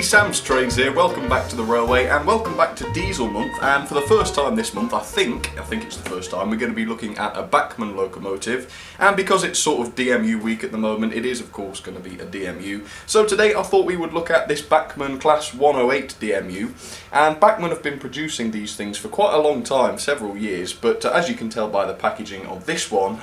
Sam's Trades here, welcome back to the railway and welcome back to Diesel Month, and for the first time this month, I think it's the first time, we're going to be looking at a Bachmann locomotive, and because it's sort of DMU week at the moment, it is of course going to be a DMU. So today I thought we would look at this Bachmann Class 108 DMU, and Bachmann have been producing these things for quite a long time, several years, but as you can tell by the packaging of this one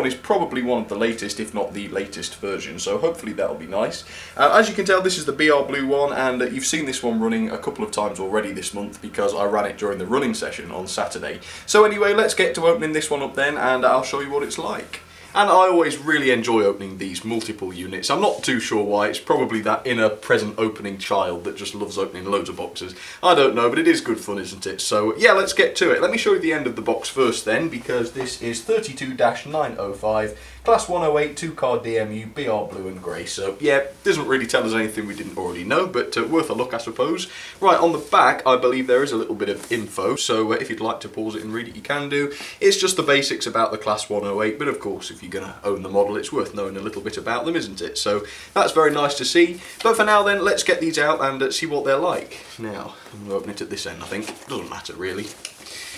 is probably one of the latest, if not the latest version, so hopefully that'll be nice. As you can tell, this is the BR Blue one, and you've seen this one running a couple of times already this month because I ran it during the running session on Saturday. So anyway, let's get to opening this one up then, and I'll show you what it's like. And I always really enjoy opening these multiple units. I'm not too sure why. It's probably that inner present opening child that just loves opening loads of boxes. I don't know, but it is good fun, isn't it? So yeah, let's get to it. Let me show you the end of the box first then, because this is 32-905, Class 108, 2-car DMU, BR Blue and Grey. So yeah, doesn't really tell us anything we didn't already know, but worth a look, I suppose. Right, on the back, I believe there is a little bit of info, so if you'd like to pause it and read it, you can do. It's just the basics about the Class 108, but of course, if you're going to own the model, it's worth knowing a little bit about them, isn't it? So that's very nice to see. But for now then, let's get these out and see what they're like. Now, I'm going to open it at this end, I think. Doesn't matter really.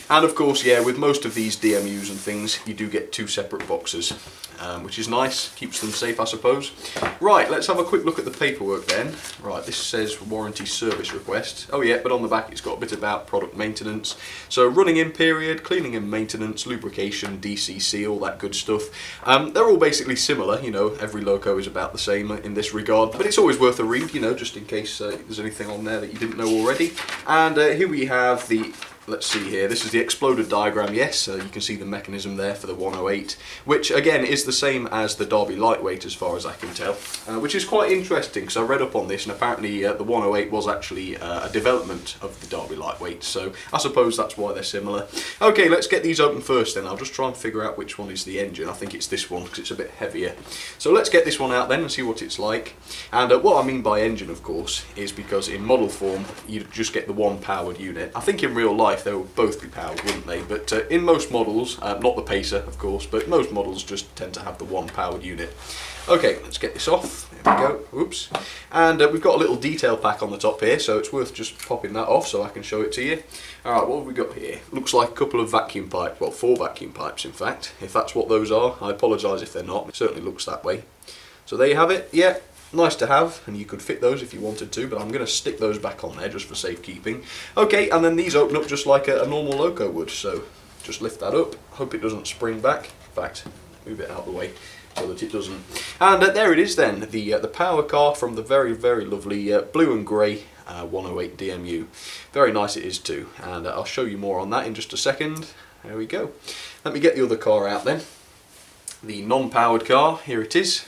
And of course, yeah, with most of these DMUs and things, you do get two separate boxes, which is nice, keeps them safe, I suppose. Right, let's have a quick look at the paperwork then. Right, this says warranty service request. Oh yeah, but on the back it's got a bit about product maintenance. So running in period, cleaning and maintenance, lubrication, DCC, all that good stuff. They're all basically similar, you know, every loco is about the same in this regard, but it's always worth a read, you know, just in case there's anything on there that you didn't know already. And here we have the... Let's see here, this is the exploded diagram, yes, you can see the mechanism there for the 108, which again is the same as the Derby Lightweight as far as I can tell, which is quite interesting because I read up on this and apparently the 108 was actually a development of the Derby Lightweight, so I suppose that's why they're similar. Okay, let's get these open first then. I'll just try and figure out which one is the engine. I think it's this one because it's a bit heavier. So let's get this one out then and see what it's like. And what I mean by engine, of course, is because in model form you just get the one powered unit. I think in real life they would both be powered, wouldn't they? But in most models, not the Pacer of course, but most models just tend to have the one powered unit. Okay, let's get this off. There we go. Oops. And we've got a little detail pack on the top here, so it's worth just popping that off so I can show it to you. Alright, what have we got here? Looks like a couple of vacuum pipes, well 4 vacuum pipes in fact, if that's what those are. I apologise if they're not, it certainly looks that way. So there you have it, yeah. Nice to have, and you could fit those if you wanted to, but I'm going to stick those back on there just for safekeeping. Okay, and then these open up just like a normal loco would, so just lift that up. Hope it doesn't spring back. In fact, move it out of the way so that it doesn't. And there it is then, the power car from the very, very lovely blue and grey 108 DMU. Very nice it is too, and I'll show you more on that in just a second. There we go. Let me get the other car out then. The non-powered car, here it is.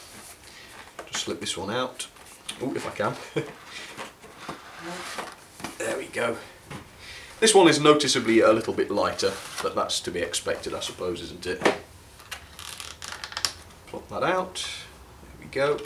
Just slip this one out. Oh, if I can. There we go. This one is noticeably a little bit lighter, but that's to be expected, I suppose, isn't it? Plop that out. There we go.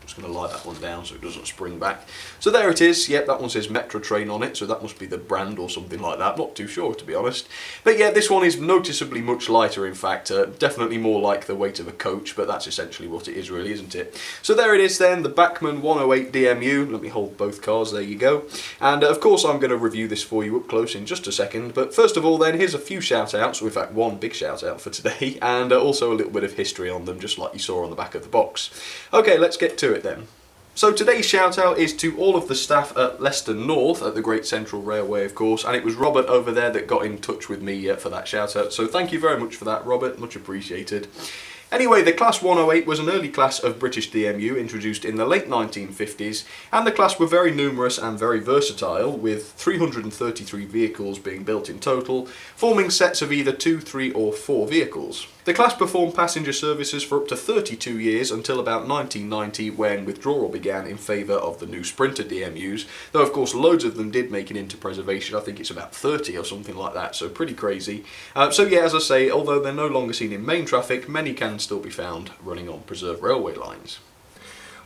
I'm just going to lie that one down so it doesn't spring back. So there it is. Yep, that one says Metro Train on it, so that must be the brand or something like that. Not too sure, to be honest. But yeah, this one is noticeably much lighter, in fact. Definitely more like the weight of a coach, but that's essentially what it is really, isn't it? So there it is then, the Bachmann 108 DMU. Let me hold both cars, there you go. And of course I'm going to review this for you up close in just a second. But first of all then, here's a few shout-outs, or in fact one big shout-out for today, and also a little bit of history on them, just like you saw on the back of the box. Okay, let's get to it then. So today's shout out is to all of the staff at Leicester North at the Great Central Railway, of course, and it was Robert over there that got in touch with me for that shout out, so thank you very much for that, Robert, much appreciated. Anyway, the Class 108 was an early class of British DMU introduced in the late 1950s, and the class were very numerous and very versatile, with 333 vehicles being built in total, forming sets of either 2, 3 or 4 vehicles. The class performed passenger services for up to 32 years until about 1990, when withdrawal began in favour of the new Sprinter DMUs, though of course loads of them did make it into preservation. I think it's about 30 or something like that, so pretty crazy. So yeah, as I say, although they're no longer seen in main traffic, many can still be found running on preserved railway lines.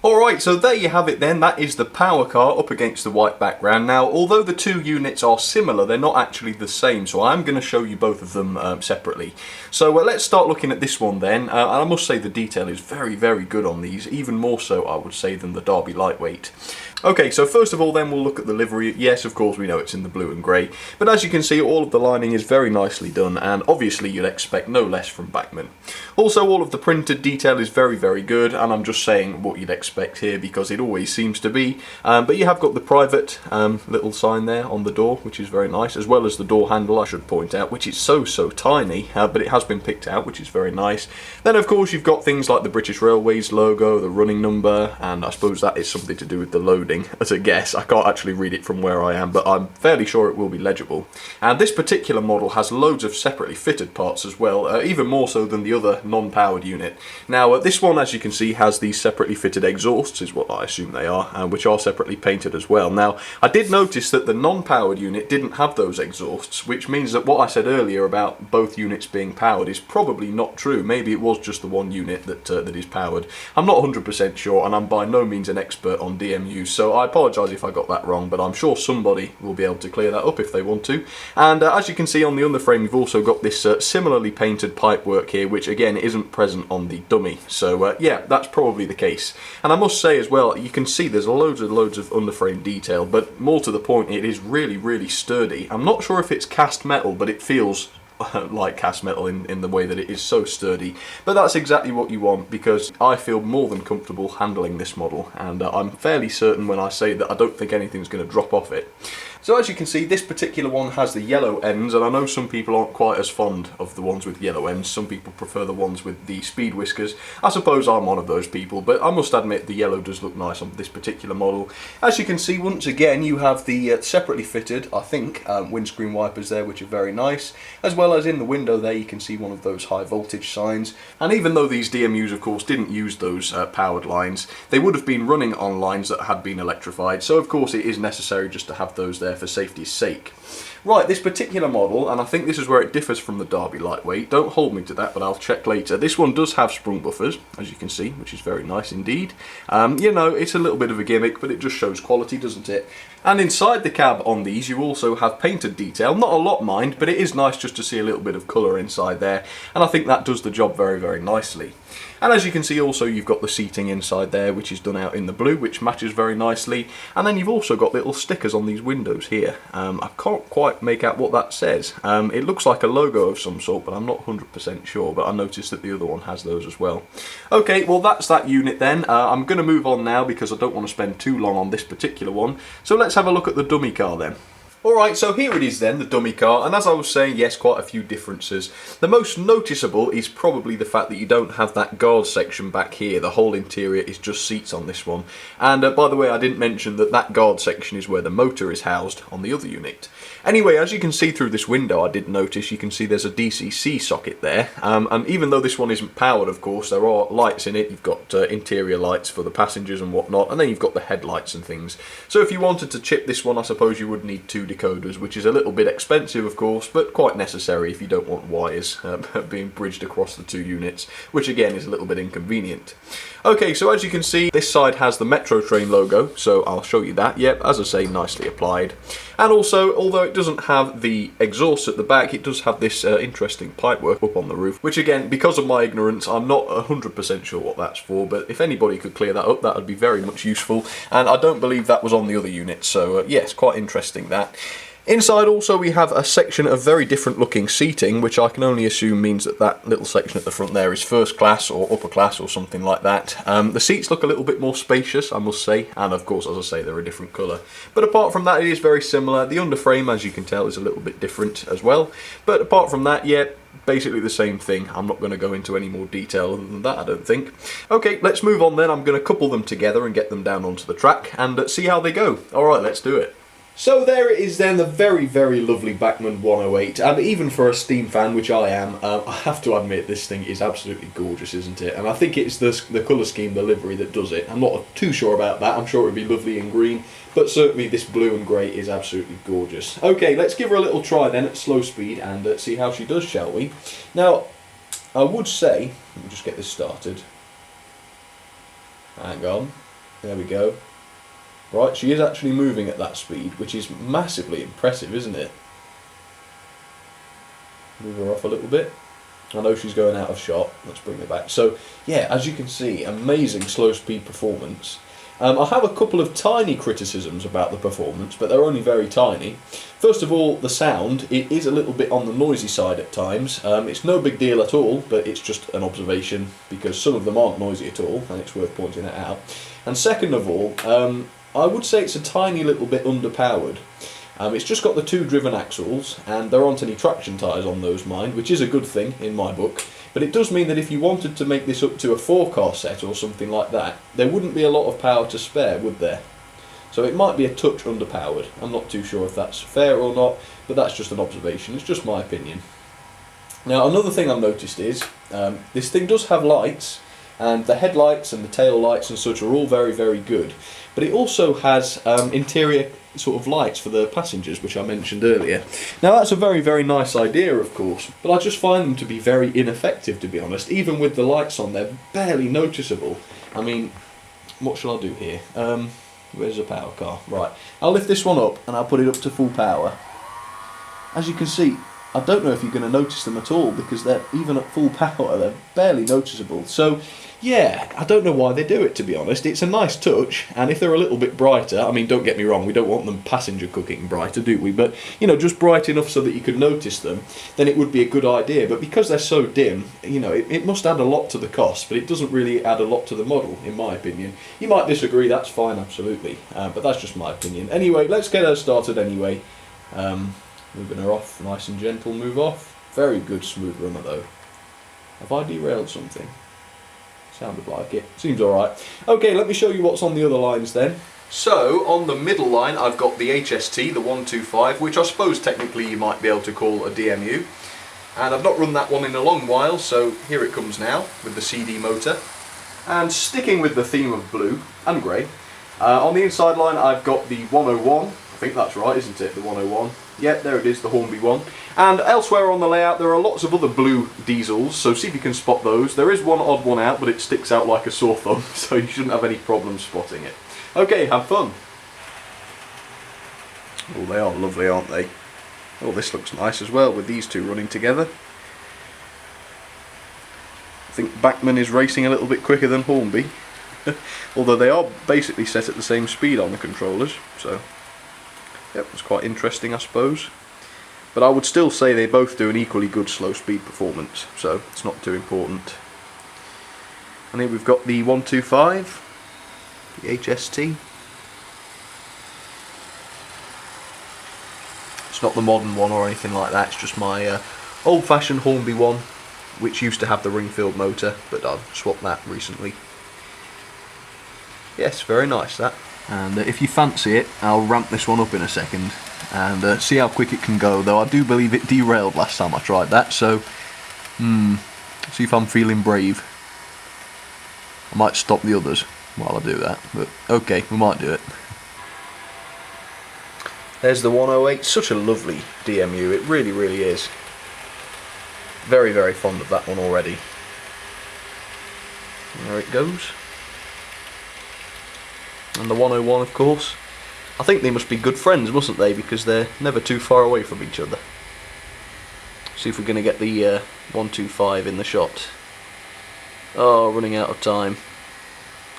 Alright, so there you have it then. That is the power car up against the white background. Now, although the two units are similar, they're not actually the same, so I'm going to show you both of them separately. So let's start looking at this one then. And I must say the detail is very, very good on these, even more so, I would say, than the Derby Lightweight. Okay, so first of all then we'll look at the livery. Yes, of course we know it's in the blue and grey, but as you can see all of the lining is very nicely done, and obviously you'd expect no less from Bachmann. Also all of the printed detail is very, very good, and I'm just saying what you'd expect here because it always seems to be. But you have got the private little sign there on the door, which is very nice, as well as the door handle, I should point out, which is so tiny, but it has been picked out, which is very nice. Then of course you've got things like the British Railways logo, the running number, and I suppose that is something to do with the loading, as a guess. I can't actually read it from where I am, but I'm fairly sure it will be legible. And this particular model has loads of separately fitted parts as well, even more so than the other non-powered unit. Now this one, as you can see, has these separately fitted exhausts, is what I assume they are, which are separately painted as well. Now I did notice that the non-powered unit didn't have those exhausts, which means that what I said earlier about both units being powered is probably not true. Maybe it was just the one unit that is powered. I'm not 100% sure, and I'm by no means an expert on DMU, so I apologise if I got that wrong, but I'm sure somebody will be able to clear that up if they want to. And as you can see on the underframe, you've also got this similarly painted pipework here, which again isn't present on the dummy. So yeah, that's probably the case. And I must say as well, you can see there's loads of underframe detail, but more to the point, it is really, really sturdy. I'm not sure if it's cast metal, but it feels like cast metal in the way that it is so sturdy, but that's exactly what you want, because I feel more than comfortable handling this model, and I'm fairly certain when I say that I don't think anything's going to drop off it. So as you can see, this particular one has the yellow ends, and I know some people aren't quite as fond of the ones with yellow ends. Some people prefer the ones with the speed whiskers. I suppose I'm one of those people, but I must admit the yellow does look nice on this particular model. As you can see, once again, you have the separately fitted, I think, windscreen wipers there, which are very nice, as well as in the window there you can see one of those high voltage signs. And even though these DMUs of course didn't use those powered lines, they would have been running on lines that had been electrified, so of course it is necessary just to have those there for safety's sake. Right, this particular model, and I think this is where it differs from the Derby Lightweight, don't hold me to that, but I'll check later. This one does have sprung buffers, as you can see, which is very nice indeed. You know, it's a little bit of a gimmick, but it just shows quality, doesn't it? And inside the cab on these, you also have painted detail. Not a lot, mind, but it is nice just to see a little bit of colour inside there, and I think that does the job very, very nicely. And as you can see also, you've got the seating inside there, which is done out in the blue, which matches very nicely. And then you've also got little stickers on these windows here. I can't quite make out what that says. It looks like a logo of some sort, but I'm not 100% sure, but I noticed that the other one has those as well. Okay, well that's that unit then. I'm going to move on now because I don't want to spend too long on this particular one. So let's have a look at the dummy car then. Alright, so here it is then, the dummy car, and as I was saying, yes, quite a few differences. The most noticeable is probably the fact that you don't have that guard section back here. The whole interior is just seats on this one. And by the way, I didn't mention that that guard section is where the motor is housed on the other unit. Anyway, as you can see through this window, I did notice you can see there's a DCC socket there. And even though this one isn't powered, of course, there are lights in it. You've got interior lights for the passengers and whatnot, and then you've got the headlights and things. So if you wanted to chip this one, I suppose you would need two decoders, which is a little bit expensive, of course, but quite necessary if you don't want wires being bridged across the two units, which again is a little bit inconvenient. Okay, so as you can see, this side has the Metro Train logo, so I'll show you that. Yep, as I say, nicely applied. And also, although it doesn't have the exhaust at the back, it does have this interesting pipework up on the roof, which again, because of my ignorance, I'm not 100% sure what that's for, but if anybody could clear that up, that would be very much useful. And I don't believe that was on the other unit, so yes, quite interesting that. Inside also we have a section of very different looking seating, which I can only assume means that that little section at the front there is first class or upper class or something like that. The seats look a little bit more spacious, I must say, and of course, as I say, they're a different colour. But apart from that, it is very similar. The underframe, as you can tell, is a little bit different as well. But apart from that, yeah, basically the same thing. I'm not going to go into any more detail other than that, I don't think. Okay, let's move on then. I'm going to couple them together and get them down onto the track and see how they go. Alright, let's do it. So there it is then, the very, very lovely Bachmann 108, and even for a steam fan, which I am, I have to admit this thing is absolutely gorgeous, isn't it? And I think it's the colour scheme, the livery, that does it. I'm not too sure about that. I'm sure it would be lovely in green, but certainly this blue and grey is absolutely gorgeous. Okay, let's give her a little try then at slow speed and see how she does, shall we? Now, I would say, let me just get this started. Hang on. There we go. Right, she is actually moving at that speed, which is massively impressive, isn't it? Move her off a little bit. I know she's going out of shot. Let's bring her back. So, yeah, as you can see, amazing slow speed performance. I have a couple of tiny criticisms about the performance, but they're only very tiny. First of all, the sound. It is a little bit on the noisy side at times. It's no big deal at all, but it's just an observation because some of them aren't noisy at all, and it's worth pointing it out. And second of all, I would say it's a tiny little bit underpowered. It's just got the 2 driven axles, and there aren't any traction tyres on those, mind, which is a good thing in my book. But it does mean that if you wanted to make this up to a 4-car set or something like that, there wouldn't be a lot of power to spare, would there? So it might be a touch underpowered. I'm not too sure if that's fair or not, but that's just an observation. It's just my opinion. Now, another thing I've noticed is this thing does have lights, and the headlights and the tail lights and such are all very, very good. But it also has interior sort of lights for the passengers, which I mentioned earlier. Now that's a very, very nice idea, of course, but I just find them to be very ineffective, to be honest. Even with the lights on, they're barely noticeable. I mean, what shall I do here? Where's the power car? Right, I'll lift this one up and I'll put it up to full power. As you can see, I don't know if you're going to notice them at all, because they're, even at full power, they're barely noticeable. So yeah, I don't know why they do it, to be honest. It's a nice touch, and if they're a little bit brighter, I mean, don't get me wrong, we don't want them passenger cooking brighter, do we? But, you know, just bright enough so that you could notice them, then it would be a good idea. But because they're so dim, you know, it must add a lot to the cost, but it doesn't really add a lot to the model, in my opinion. You might disagree, that's fine, absolutely, but that's just my opinion. Anyway, let's get her started anyway. Moving her off, nice and gentle, move off. Very good smooth runner though. Have I derailed something? Sounded like it. Seems alright. Okay, let me show you what's on the other lines then. So, on the middle line I've got the HST, the 125, which I suppose technically you might be able to call a DMU. And I've not run that one in a long while, so here it comes now, with the CD motor. And sticking with the theme of blue and grey, on the inside line I've got the 101. I think that's right, isn't it? The 101. Yep, there it is, the Hornby one. And elsewhere on the layout there are lots of other blue diesels, so see if you can spot those. There is one odd one out, but it sticks out like a sore thumb, so you shouldn't have any problem spotting it. Okay, have fun. Oh, they are lovely, aren't they? Oh, this looks nice as well, with these two running together. I think Bachmann is racing a little bit quicker than Hornby, although they are basically set at the same speed on the controllers, so yep, it's quite interesting, I suppose. But I would still say they both do an equally good slow speed performance, so it's not too important. And here we've got the 125, the HST. It's not the modern one or anything like that, it's just my old-fashioned Hornby one, which used to have the ring-filled motor, but I've swapped that recently. Yes, very nice that. And if you fancy it, I'll ramp this one up in a second and see how quick it can go, though I do believe it derailed last time I tried that, so see if I'm feeling brave. I might stop the others while I do that, but okay, we might do it. There's the 108, such a lovely DMU, it really, really is. Very, very fond of that one already. There it goes. And the 101, of course. I think they must be good friends, mustn't they? Because they're never too far away from each other. See if we're going to get the 125 in the shot. Oh, running out of time.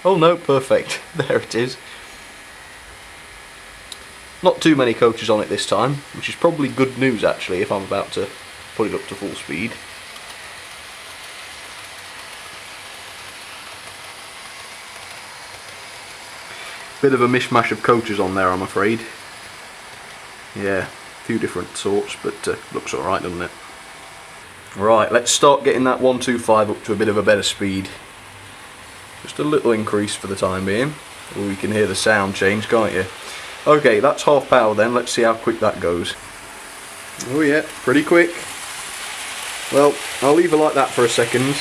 Oh no, perfect. There it is. Not too many coaches on it this time, which is probably good news actually if I'm about to put it up to full speed. Bit of a mishmash of coaches on there, I'm afraid. Yeah, a few different sorts, but looks alright, doesn't it? Right, let's start getting that 125 up to a bit of a better speed. Just a little increase for the time being. Oh, you can hear the sound change, can't you? Okay, that's half power then, let's see how quick that goes. Oh yeah, pretty quick. Well, I'll leave her like that for a second,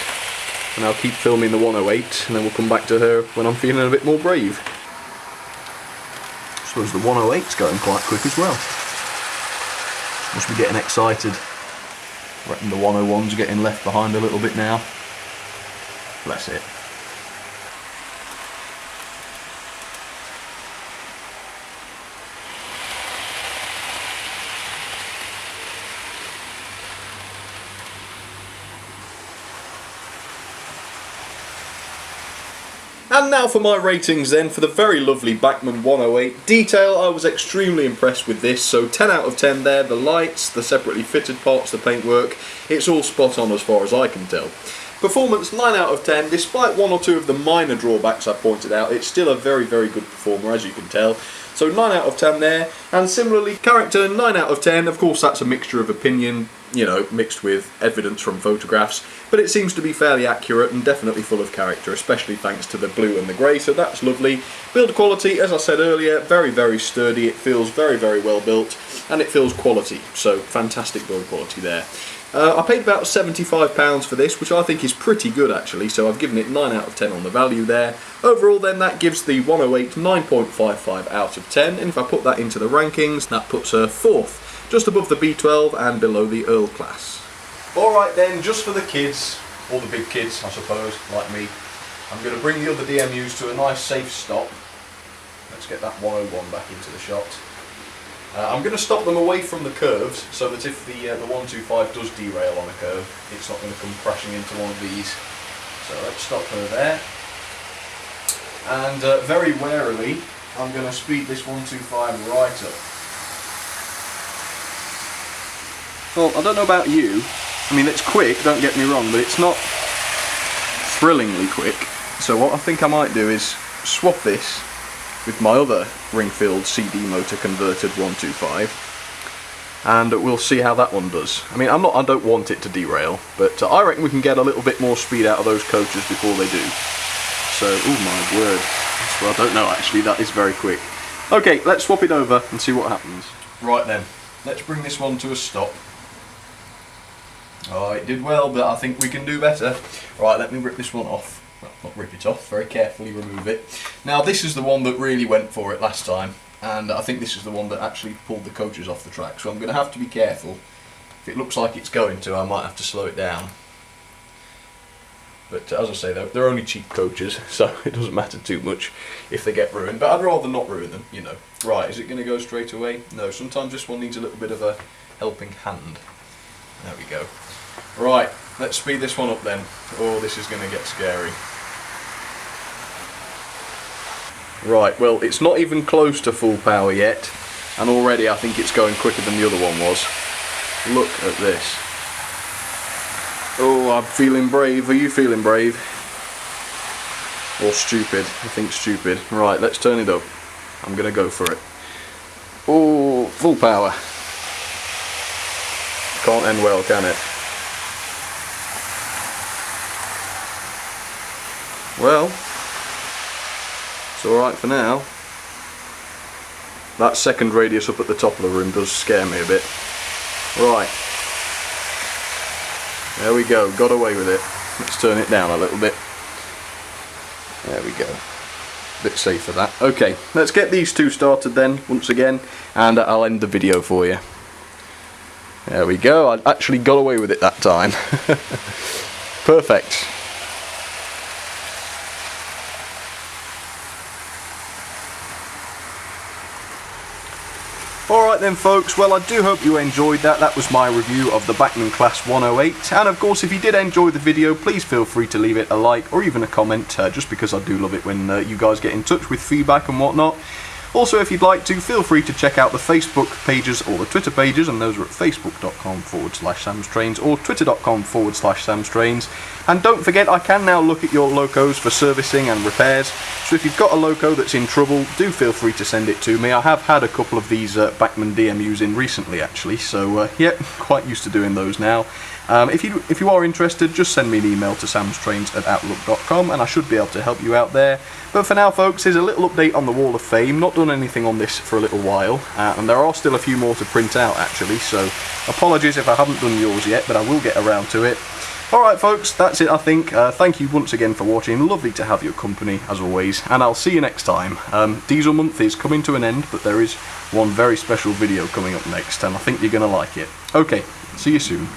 and I'll keep filming the 108, and then we'll come back to her when I'm feeling a bit more brave. I suppose the 108's going quite quick as well. Must be getting excited. I reckon the 101's getting left behind a little bit now. Bless it. And now for my ratings then, for the very lovely Bachmann 108. Detail, I was extremely impressed with this, so 10 out of 10 there. The lights, the separately fitted parts, the paintwork, it's all spot on as far as I can tell. Performance 9 out of 10, despite one or two of the minor drawbacks I pointed out, it's still a very, very good performer as you can tell. So 9 out of 10 there, and similarly character 9 out of 10, of course that's a mixture of opinion, you know, mixed with evidence from photographs, but it seems to be fairly accurate and definitely full of character, especially thanks to the blue and the grey, so that's lovely. Build quality, as I said earlier, very, very sturdy, it feels very, very well built, and it feels quality, so fantastic build quality there. I paid about £75 for this, which I think is pretty good actually, so I've given it 9 out of 10 on the value there. Overall then that gives the 108 9.55 out of 10, and if I put that into the rankings, that puts her 4th, just above the B12 and below the Earl class. Alright then, just for the kids, or the big kids I suppose, like me, I'm going to bring the other DMUs to a nice safe stop. Let's get that 101 back into the shot. I'm going to stop them away from the curves so that if the 125 does derail on a curve, it's not going to come crashing into one of these. So let's stop her there. And very warily, I'm going to speed this 125 right up. Well, I don't know about you. I mean, it's quick, don't get me wrong, but it's not thrillingly quick. So what I think I might do is swap this with my other ring-filled CD motor converted 125, and we'll see how that one does. I mean, I don't want it to derail, but I reckon we can get a little bit more speed out of those coaches before they do. So, oh my word, well, I don't know actually, that is very quick. Okay, let's swap it over and see what happens. Right then, let's bring this one to a stop. Oh, it did well, but I think we can do better. Right, let me rip this one off. Well, not rip it off, very carefully remove it. Now this is the one that really went for it last time, and I think this is the one that actually pulled the coaches off the track, so I'm going to have to be careful. If it looks like it's going to, I might have to slow it down. But as I say, they're only cheap coaches, so it doesn't matter too much if they get ruined, but I'd rather not ruin them, you know. Right, is it going to go straight away? No, sometimes this one needs a little bit of a helping hand. There we go. Right, let's speed this one up then. Oh, this is going to get scary. Right, well, it's not even close to full power yet, and already I think it's going quicker than the other one was. Look at this. Oh, I'm feeling brave. Are you feeling brave? Or stupid? I think stupid. Right, let's turn it up. I'm going to go for it. Oh, full power. Can't end well, can it? Well, it's alright for now. That second radius up at the top of the room does scare me a bit. Right. There we go, got away with it. Let's turn it down a little bit. There we go. Bit safer that. Okay, let's get these two started then, once again, and I'll end the video for you. There we go, I actually got away with it that time. Perfect. Alright then folks, well I do hope you enjoyed that. That was my review of the Bachmann Class 108, and of course if you did enjoy the video, please feel free to leave it a like or even a comment, just because I do love it when you guys get in touch with feedback and whatnot. Also, if you'd like to, feel free to check out the Facebook pages or the Twitter pages, and those are at facebook.com/samstrains or twitter.com/samstrains. And don't forget, I can now look at your locos for servicing and repairs, so if you've got a loco that's in trouble, do feel free to send it to me. I have had a couple of these Bachmann DMUs in recently actually, so yeah, quite used to doing those now. If you are interested, just send me an email to samstrains@outlook.com and I should be able to help you out there. But for now folks, here's a little update on the Wall of Fame. Not done anything on this for a little while, and there are still a few more to print out actually, so apologies if I haven't done yours yet, but I will get around to it. Alright folks, that's it I think. Thank you once again for watching, lovely to have your company as always, and I'll see you next time. Diesel month is coming to an end, but there is one very special video coming up next, and I think you're going to like it. Okay, see you soon.